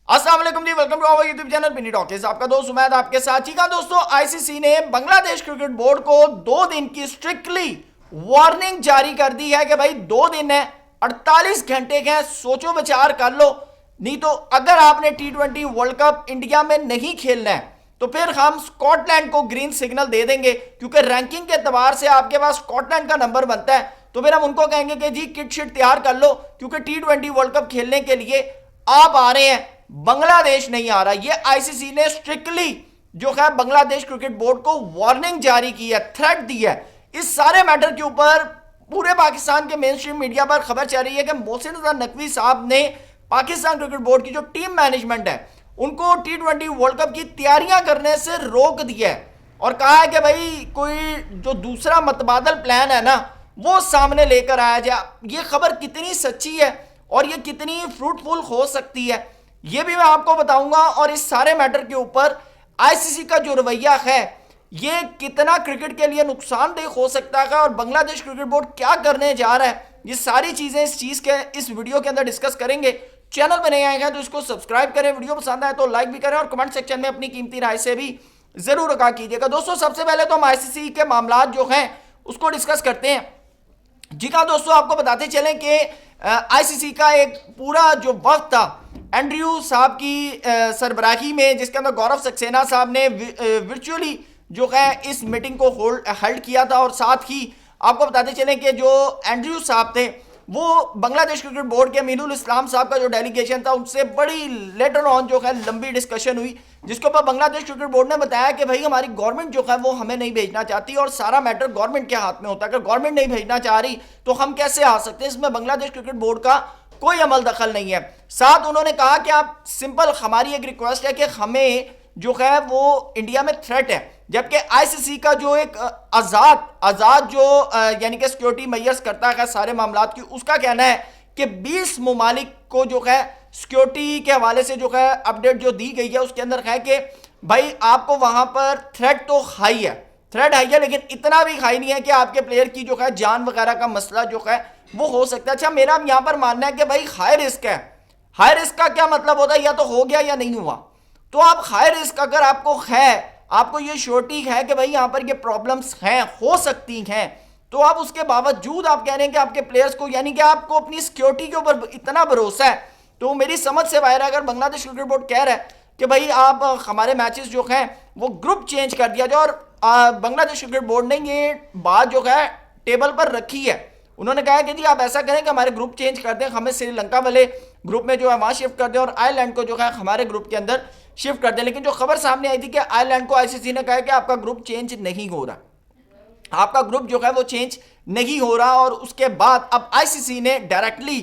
अस्सलाम वालेकुम जी, welcome to our YouTube channel पिनी टॉकीज। आपका दोस्त उमैद आपके साथ। जी का दोस्तों, आईसीसी ने बांग्लादेश क्रिकेट बोर्ड को 2 दिन की स्ट्रिक्टली वार्निंग जारी कर दी है कि भाई 2 दिन है, 48 घंटे के हैं, सोचो विचार कर लो। नहीं तो अगर आपने T20 वर्ल्ड कप इंडिया में नहीं खेलना है तो फिर हम स्कॉटलैंड को ग्रीन सिग्नल दे देंगे, क्योंकि रैंकिंग के एतबार से आपके पास स्कॉटलैंड का नंबर बनता है। तो फिर हम उनको कहेंगे कि जी किट शिट तैयार कर लो, क्योंकि T20 वर्ल्ड कप खेलने के लिए आप आ रहे हैं, बांग्लादेश नहीं आ रहा। ये आईसीसी ने स्ट्रिक्टली जो है बांग्लादेश क्रिकेट बोर्ड को वार्निंग जारी की है, थ्रेट दी है। इस सारे मैटर के ऊपर पूरे पाकिस्तान के मेन स्ट्रीम मीडिया पर खबर चल रही है कि मोहसिन हसन नकवी साहब ने पाकिस्तान क्रिकेट बोर्ड की जो टीम मैनेजमेंट है उनको T20 वर्ल्ड कप की तैयारियां करने से रोक दिया है और कहा है कि भाई कोई जो दूसरा मतबादल प्लान है ना वो सामने लेकर आया जाए। ये खबर कितनी सच्ची है और ये कितनी फ्रूटफुल हो सकती है ये भी मैं आपको बताऊंगा। और इस सारे मैटर के ऊपर आईसीसी का जो रवैया है ये कितना क्रिकेट के लिए नुकसानदेह हो सकता है और बांग्लादेश क्रिकेट बोर्ड क्या करने जा रहा है, ये सारी चीजें इस वीडियो के अंदर डिस्कस करेंगे। चैनल पर नए आए हैं तो इसको सब्सक्राइब करें, वीडियो पसंद आए तो लाइक भी करें और कमेंट सेक्शन में अपनी कीमती राय से भी जरूर आगाह कीजिएगा। दोस्तों सबसे पहले तो हम आईसीसी के मामला जो हैं उसको डिस्कस करते हैं। जी हाँ दोस्तों, आपको बताते चलें कि आईसीसी का एक पूरा जो वक्त था एंड्रयू साहब की सरबराही में, जिसके अंदर गौरव सक्सेना साहब ने वर्चुअली जो है इस मीटिंग को होल्ड किया था। और साथ ही आपको बताते चलें कि जो एंड्रयू साहब थे वो बांग्लादेश क्रिकेट बोर्ड के अमीनुल इस्लाम साहब का जो डेलीगेशन था उनसे बड़ी लेटर ऑन जो है लंबी डिस्कशन हुई, जिसके ऊपर बांग्लादेश क्रिकेट बोर्ड ने बताया कि भाई हमारी गवर्नमेंट जो है वो हमें नहीं भेजना चाहती और सारा मैटर गवर्नमेंट के हाथ में होता है। अगर गवर्नमेंट नहीं भेजना चाह रही तो हम कैसे आ सकते हैं, इसमें बांग्लादेश क्रिकेट बोर्ड का कोई अमल दखल नहीं है। साथ उन्होंने कहा कि आप सिंपल, हमारी एक रिक्वेस्ट है कि हमें जो है वो इंडिया में थ्रेट है, जबकि आईसीसी का जो एक आजाद जो यानी कि सिक्योरिटी मेजर्स करता है सारे मामलात की, उसका कहना है कि 20 ममालिक को जो है सिक्योरिटी के हवाले से जो है अपडेट जो दी गई है उसके अंदर है कि भाई आपको वहां पर थ्रेट तो हाई है, लेकिन इतना भी हाई नहीं है कि आपके प्लेयर की जो है जान वगैरह का मसला जो है वो हो सकता है। अच्छा, मेरा यहां पर मानना है कि भाई हाई रिस्क है। हाई रिस्क का क्या मतलब होता है, या तो हो गया या नहीं हुआ। तो आप हाई रिस्क अगर आपको है, आपको ये श्योरिटी है कि भाई यहां पर ये प्रॉब्लम्स हैं, हो सकती हैं, तो आप उसके बावजूद आप कह रहे हैं कि आपके प्लेयर्स को, यानी कि आपको अपनी सिक्योरिटी के ऊपर इतना भरोसा है। तो मेरी समझ से बाहर अगर बांग्लादेश क्रिकेट बोर्ड कह रहा है कि भाई आप हमारे मैचेस जो हैं वो ग्रुप चेंज कर दिया जाए, और बांग्लादेश क्रिकेट बोर्ड ने ये बात जो है टेबल पर रखी है। उन्होंने कहा कि जी आप ऐसा करें कि हमारे ग्रुप चेंज कर दें, हमें श्रीलंका वाले ग्रुप में जो है वहां शिफ्ट कर दें और आयरलैंड को जो है हमारे ग्रुप के अंदर शिफ्ट कर दें। लेकिन जो खबर सामने आई थी कि आयरलैंड को आईसीसी ने कहा कि आपका ग्रुप चेंज नहीं हो रहा, आपका ग्रुप जो है वो चेंज नहीं हो रहा। और उसके बाद अब आईसीसी ने डायरेक्टली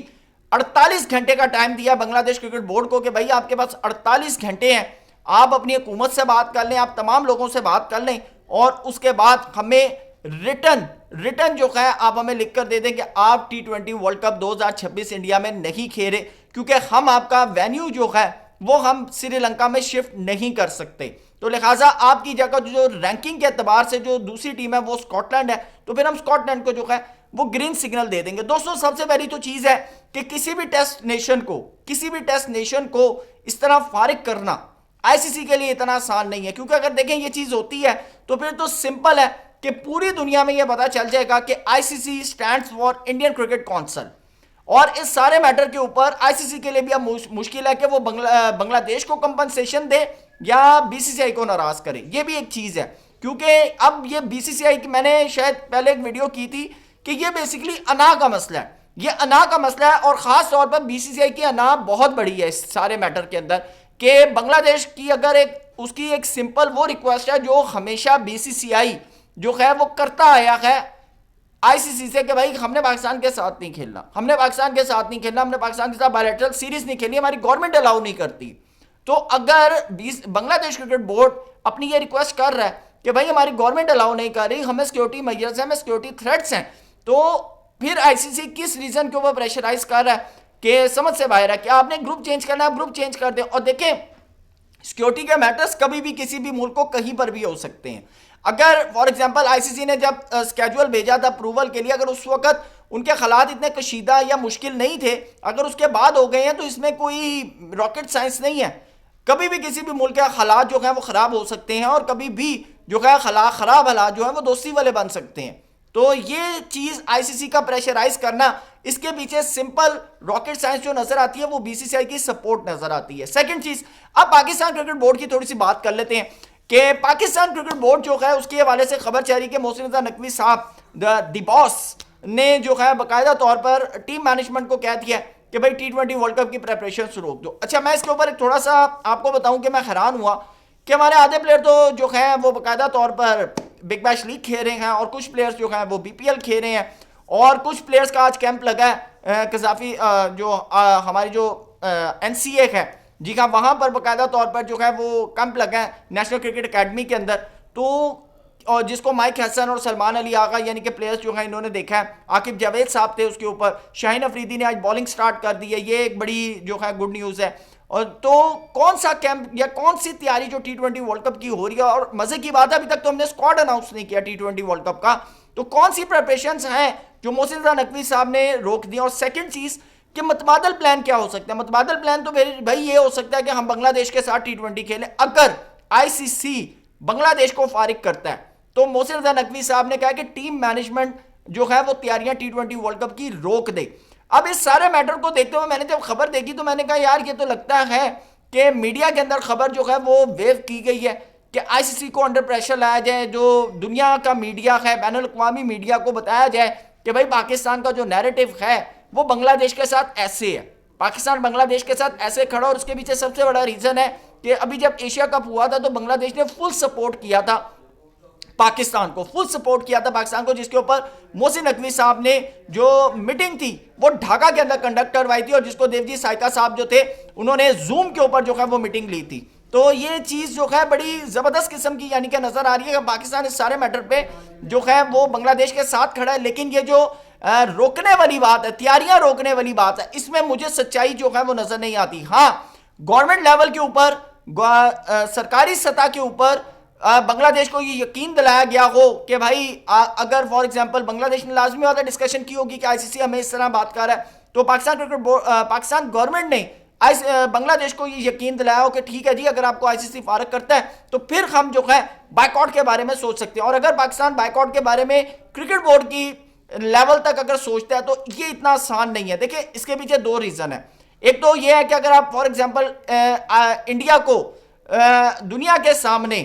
48 घंटे का टाइम दिया बांग्लादेश क्रिकेट बोर्ड को कि भाई आपके पास 48 घंटे हैं, आप अपनी हुकूमत से बात कर लें, आप तमाम लोगों से बात कर लें और उसके बाद हमें रिटर्न जो है आप हमें लिख कर दे दें कि आप T20 वर्ल्ड कप 2026 इंडिया में नहीं खेले, क्योंकि हम आपका वेन्यू जो है वो हम श्रीलंका में शिफ्ट नहीं कर सकते। तो लिहाजा आपकी जगह जो रैंकिंग के एतबार से जो दूसरी टीम है वो स्कॉटलैंड है, तो फिर हम स्कॉटलैंड को जो है वो ग्रीन सिग्नल दे देंगे। दोस्तों सबसे पहली तो चीज है कि किसी भी टेस्ट नेशन को इस तरह फारिग करना आईसीसी के लिए इतना आसान नहीं है, क्योंकि अगर देखें ये चीज होती है तो फिर तो सिंपल है कि पूरी दुनिया में यह पता चल जाएगा कि ICC stands for Indian cricket council. और इस सारे मैटर के ऊपर आईसीसी के लिए भी अब मुश्किल है कि वो बांग्लादेश को कंपनसेशन दे या बीसीसीआई को नाराज करे। ये भी एक चीज है, क्योंकि अब ये बीसीसीआई की, मैंने शायद पहले एक वीडियो की थी कि ये बेसिकली अना का मसला है, ये अना का मसला है। और खास तौर पर बीसीसीआई की अना बहुत बड़ी है इस सारे मैटर के अंदर, कि बांग्लादेश की अगर उसकी एक सिंपल वो रिक्वेस्ट है जो हमेशा बीसीसीआई जो है वो करता आया है आईसीसी से कि भाई हमने पाकिस्तान के साथ नहीं खेलना, हमने पाकिस्तान के साथ बायलैटरल सीरीज नहीं खेलनी, हमारी गवर्नमेंट अलाउ नहीं करती। तो अगर बांग्लादेश क्रिकेट बोर्ड अपनी ये रिक्वेस्ट कर रहा है कि भाई हमारी गवर्नमेंट अलाउ नहीं कर रही, हमें सिक्योरिटी मेजर्स हैं, हमें सिक्योरिटी थ्रेट्स हैं, तो फिर आईसीसी किस रीजन के ऊपर प्रेशराइज कर रहा है कि समझ से बाहर है कि आपने ग्रुप चेंज करना है, आप ग्रुप चेंज कर दें। और देखें सिक्योरिटी के मैटर्स कभी भी किसी भी मुल्क को कहीं पर भी हो सकते हैं। अगर फॉर एग्जांपल आईसीसी ने जब स्केड्यूल भेजा था अप्रूवल के लिए, अगर उस वक्त उनके हालात इतने कशीदा या मुश्किल नहीं थे, अगर उसके बाद हो गए हैं तो इसमें कोई रॉकेट साइंस नहीं है। कभी भी किसी भी मुल्क के हालात जो है वो ख़राब हो सकते हैं और कभी भी जो है ख़राब हालात जो है वो दोस्ती वाले बन सकते हैं। तो ये चीज़ आईसीसी का प्रेशराइज करना, इसके पीछे सिंपल रॉकेट साइंस जो नजर आती है वो बीसीसीआई की सपोर्ट नजर आती है। सेकंड चीज़, अब पाकिस्तान क्रिकेट बोर्ड की थोड़ी सी बात कर लेते हैं कि पाकिस्तान क्रिकेट बोर्ड जो है उसके हवाले से खबर चाह रही कि मोहसिन रज़ा नकवी साहब द बॉस ने जो है बाकायदा तौर पर टीम मैनेजमेंट को कह दिया कि भाई T20 वर्ल्ड कप की प्रेपरेशन रोक दो। अच्छा, मैं इसके ऊपर एक थोड़ा सा आपको बताऊं कि मैं हैरान हुआ कि हमारे आधे प्लेयर तो जो है वो बाकायदा तौर पर बिग बैश लीग खेल रहे हैं और कुछ प्लेयर्स जो हैं वो बीपीएल खेल रहे हैं और कुछ प्लेयर्स का आज कैंप लगा है कजाफी जो हमारी जो एनसीए है जी हाँ, वहाँ पर बाकायदा तौर पर जो है वो कैंप लगा है नेशनल क्रिकेट अकेडमी के अंदर। तो और जिसको माइक हसन और सलमान अली आगा यानी कि प्लेयर्स जो हैं इन्होंने देखा है, आकिब जावेद साहब थे उसके ऊपर, शाहीन अफरीदी ने आज बॉलिंग स्टार्ट कर दी है, ये एक बड़ी जो है गुड न्यूज़ है। और तो कौन सा कैंप या कौन सी तैयारी जो T20 वर्ल्ड कप की हो रही है, और मजे की बात है अभी तक तो हमने स्क्वाड अनाउंस नहीं किया T20 वर्ल्ड कप का, तो कौन सी प्रिपरेशंस हैं जो मोहसिन रज़ा नकवी साहब ने रोक दी। और सेकंड चीज़ कि मुतबादल प्लान क्या हो सकता है। मुतबादल प्लान तो भाई ये हो सकता है कि हम बांग्लादेश के साथ T20 खेलें। अगर आईसीसी बांग्लादेश को फारिग करता है तो मोहसिन रज़ा नकवी साहब ने कहा कि टीम मैनेजमेंट जो है वो तैयारियां T20 वर्ल्ड कप की रोक दे। अब इस सारे मैटर को देखते हुए मैंने जब खबर देखी तो मैंने कहा यार ये तो लगता है कि मीडिया के अंदर खबर जो है वो वेव की गई है कि आईसीसी को अंडर प्रेशर लाया जाए, जो दुनिया का मीडिया है, बैनुल अक़वामी मीडिया को बताया जाए कि भाई पाकिस्तान का जो नैरेटिव है वो बांग्लादेश के साथ ऐसे है, पाकिस्तान बांग्लादेश के साथ ऐसे खड़ा। और उसके पीछे सबसे बड़ा रीज़न है कि अभी जब एशिया कप हुआ था तो बांग्लादेश ने फुल सपोर्ट किया था पाकिस्तान को, फुल सपोर्ट किया था पाकिस्तान को, जिसके ऊपर मोहसिन नकवी साहब ने जो मीटिंग थी वो ढाका के अंदर कंडक्ट करवाई थी और जिसको देवजी साइका साहब जो थे उन्होंने जूम के ऊपर जो है वो मीटिंग ली थी। तो ये चीज़ जो है बड़ी ज़बरदस्त किस्म की यानी कि नज़र आ रही है कि पाकिस्तान इस सारे मैटर पे जो है वो बांग्लादेश के साथ खड़ा है। लेकिन ये जो रोकने वाली बात है, तैयारियां रोकने वाली बात है, इसमें मुझे सच्चाई जो है वो नज़र नहीं आती। हाँ, गवर्नमेंट लेवल के ऊपर, सरकारी सतह के ऊपर बांग्लादेश को ये यकीन दिलाया गया हो कि भाई अगर फॉर एग्जांपल बांग्लादेश ने लाजमी वाला डिस्कशन की होगी कि आईसीसी हमें इस तरह बात कर रहा है, तो Pakistan cricket board, Pakistan government ने बांग्लादेश को ये यकीन दिलाया हो कि ठीक है जी, अगर आपको आईसीसी फारग करता है तो फिर हम जो है बाइकआउट के बारे में सोच सकते हैं। और अगर पाकिस्तान बाइकआउट के बारे में क्रिकेट बोर्ड की लेवल तक अगर सोचता है तो ये इतना आसान नहीं है। देखिए, इसके पीछे दो रीज़न है। एक तो ये है कि अगर आप फॉर एग्जांपल इंडिया को दुनिया के सामने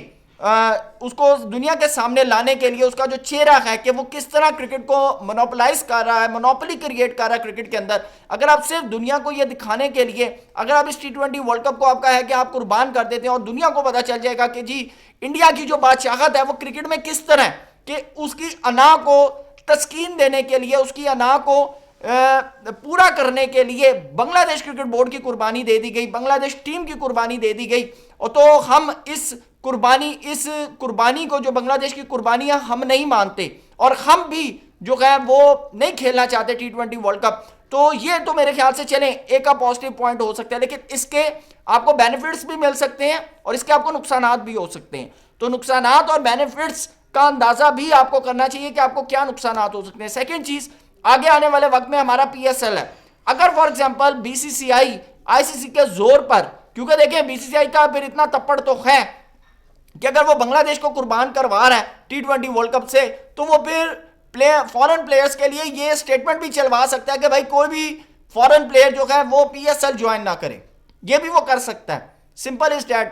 उसको दुनिया के सामने लाने के लिए उसका जो चेहरा है कि वो किस तरह क्रिकेट को मोनोपोलाइज कर रहा है, मोनोपोली क्रिएट कर रहा है क्रिकेट के अंदर, अगर आप सिर्फ दुनिया को ये दिखाने के लिए अगर आप इस T20 वर्ल्ड कप को आपका है कि आप कुर्बान कर देते हैं और दुनिया को पता चल जाएगा कि जी इंडिया की जो बादशाहत है वो क्रिकेट में किस तरह कि उसकी अना को तस्कीन देने के लिए, उसकी अना को पूरा करने के लिए बांग्लादेश क्रिकेट बोर्ड की कुर्बानी दे दी गई, बांग्लादेश टीम की कुर्बानी दे दी गई। और तो हम इस कुर्बानी को, जो बांग्लादेश की कुर्बानी है, हम नहीं मानते और हम भी जो है वो नहीं खेलना चाहते T20 वर्ल्ड कप। तो ये तो मेरे ख्याल से चलें एक का पॉजिटिव पॉइंट हो सकता है, लेकिन इसके आपको बेनिफिट्स भी मिल सकते हैं और इसके आपको नुकसानात भी हो सकते हैं। तो नुकसानात और बेनिफिट्स का अंदाजा भी आपको करना चाहिए कि आपको क्या नुकसानात हो सकते हैं। सेकेंड चीज, आगे आने वाले वक्त में हमारा PSL है, अगर फॉर एग्जाम्पल BCCI ICC के जोर पर, क्योंकि देखें BCCI का फिर इतना तप्पड़ तो है कि अगर वो बांग्लादेश को कुर्बान करवा रहा है T20 वर्ल्ड कप से, तो वो फिर फॉरेन प्लेयर्स के लिए ये स्टेटमेंट भी चलवा सकता है कि भाई कोई भी फॉरेन प्लेयर जो है वो PSL ज्वाइन ना करे, ये भी वो कर सकता है, सिंपल इज दैट।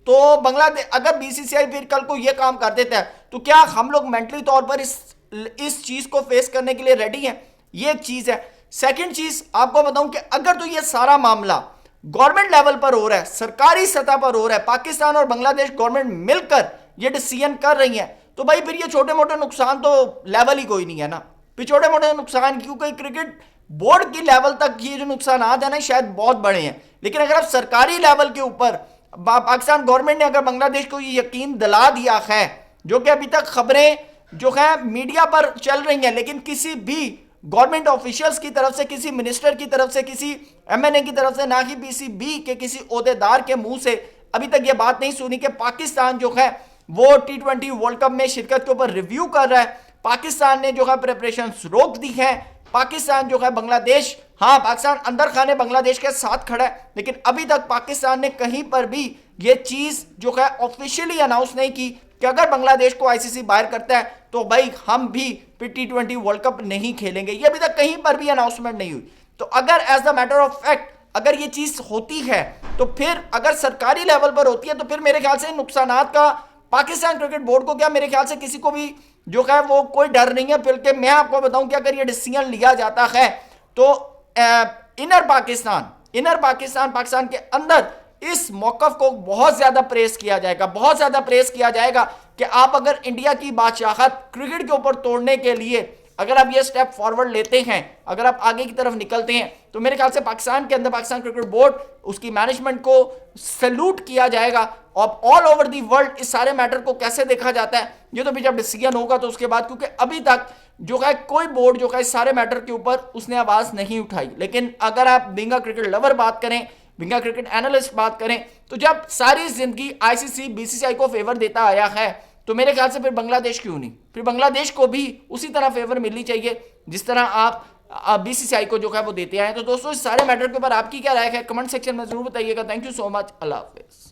तो बांग्लादेश अगर BCCI फिर कल को ये काम कर देता है तो क्या हम लोग मेंटली तौर पर इस चीज को फेस करने के लिए रेडी हैं? ये एक चीज है। सेकंड चीज आपको बताऊं कि अगर तो ये सारा मामला गवर्नमेंट लेवल पर हो रहा है, सरकारी सतह पर हो रहा है, पाकिस्तान और बांग्लादेश गवर्नमेंट मिलकर ये डिसीजन कर रही है, तो भाई फिर ये छोटे मोटे नुकसान तो लेवल ही कोई नहीं है ना, फिर छोटे मोटे नुकसान, क्योंकि क्रिकेट बोर्ड की लेवल तक ये जो नुकसान है ना शायद बहुत बड़े हैं। लेकिन अगर आप सरकारी लेवल के ऊपर पाकिस्तान गवर्नमेंट ने अगर बांग्लादेश को ये यकीन दिला दिया है, जो कि अभी तक खबरें जो है मीडिया पर चल रही हैं, लेकिन किसी भी गवर्नमेंट ऑफिशियल्स की तरफ से, किसी मिनिस्टर की तरफ से, किसी MNA की तरफ से, ना ही PCB के किसी ओहदेदार के मुंह से अभी तक ये बात नहीं सुनी कि पाकिस्तान जो है वो T20 वर्ल्ड कप में शिरकत के ऊपर रिव्यू कर रहा है। पाकिस्तान ने जो है प्रिपरेशन रोक दी है। पाकिस्तान जो है बांग्लादेश, हाँ पाकिस्तान अंदर खाने बांग्लादेश के साथ खड़ा है, लेकिन अभी तक पाकिस्तान ने कहीं पर भी ये चीज जो है ऑफिशियली अनाउंस नहीं की कि अगर बांग्लादेश को आईसीसी बाहर करता है तो भाई हम भी फिर T20 वर्ल्ड कप नहीं खेलेंगे। ये अभी तक कहीं पर भी अनाउंसमेंट नहीं हुई। तो अगर as the matter of fact अगर ये चीज होती है तो फिर अगर सरकारी लेवल पर होती है तो फिर मेरे ख्याल से नुकसानात का पाकिस्तान क्रिकेट बोर्ड को क्या, मेरे ख्याल से किसी को भी जो है वो कोई डर नहीं है। बल्कि मैं आपको बताऊं कि अगर ये डिसीजन लिया जाता है तो इनर पाकिस्तान के अंदर इस मौकफ को बहुत ज्यादा प्रेस किया जाएगा, बहुत ज्यादा प्रेस किया जाएगा कि आप अगर इंडिया की बादशाहत क्रिकेट के ऊपर तोड़ने के लिए अगर आप ये स्टेप फॉरवर्ड लेते हैं, अगर आप आगे की तरफ निकलते हैं, तो मेरे ख्याल से पाकिस्तान के अंदर पाकिस्तान क्रिकेट बोर्ड उसकी मैनेजमेंट को सैल्यूट किया जाएगा। और ऑल ओवर दी वर्ल्ड इस सारे मैटर को कैसे देखा जाता है ये तो भी जब डिसीजन होगा तो उसके बाद, क्योंकि अभी तक जो है कोई बोर्ड जो है इस सारे मैटर के ऊपर उसने आवाज नहीं उठाई। लेकिन अगर आप बीइंग अ क्रिकेट लवर बात करें, बीइंग अ क्रिकेट एनालिस्ट बात करें, तो जब सारी जिंदगी आईसीसी बीसीसीआई को फेवर देता आया है तो मेरे ख्याल से फिर बांग्लादेश क्यों नहीं, फिर बांग्लादेश को भी उसी तरह फेवर मिलनी चाहिए जिस तरह आप बीसीसीआई को जो है वो देते आए। तो दोस्तों इस सारे मैटर के ऊपर आपकी क्या राय है कमेंट सेक्शन में जरूर बताइएगा। Thank you so much, Allah Hafiz.